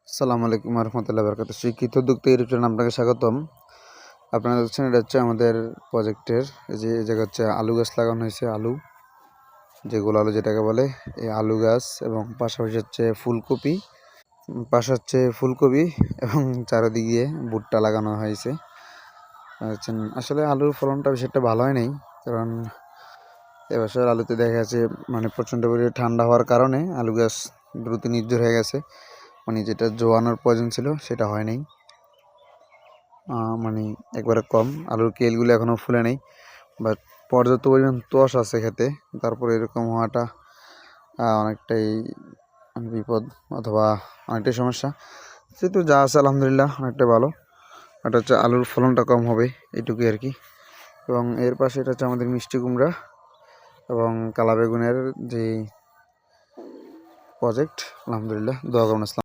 আসসালামু আলাইকুম রহমতুল্লাহ বরকাত। শিক্ষিত উদ্যোক্তা ইউটিউব চ্যানেল আপনাকে স্বাগতম। আপনারা দেখছেন এটা হচ্ছে আমাদের প্রজেক্টের এই জায়গা হচ্ছে আলু গাছ লাগানো হয়েছে। আলু যেগুলো আলু যেটাকে বলে এই আলু গাছ, এবং পাশাপাশি হচ্ছে ফুলকপি এবং চারিদিকে ভুট্টা লাগানো হয়েছে। আসলে আলুর ফলনটা বেশি একটা ভালো হয় নাই, কারণ এবছর আলুতে দেখা যাচ্ছে প্রচণ্ড পরিমাণে ঠান্ডা হওয়ার কারণে আলু গাছ দ্রুত নির্জর হয়ে গেছে। যেটা জোয়ানোর প্রয়োজন ছিল সেটা হয় নাই, একবারে কম। আলুর কেলগুলো এখনও ফুলে নেই, বাট পর্যাপ্ত পরিমাণ তোষ আছে খেতে। তারপরে এরকম হওয়াটা অনেকটাই বিপদ অথবা অনেকটাই সমস্যা। যেহেতু যা আছে আলহামদুলিল্লাহ অনেকটা ভালো। এটা হচ্ছে আলুর ফলনটা কম হবে এইটুকুই আর কি। এবং এর পাশে এটা হচ্ছে আমাদের মিষ্টি কুমড়া এবং কালা বেগুনের যে প্রজেক্ট। আলহামদুলিল্লাহ, দোয়া করুন।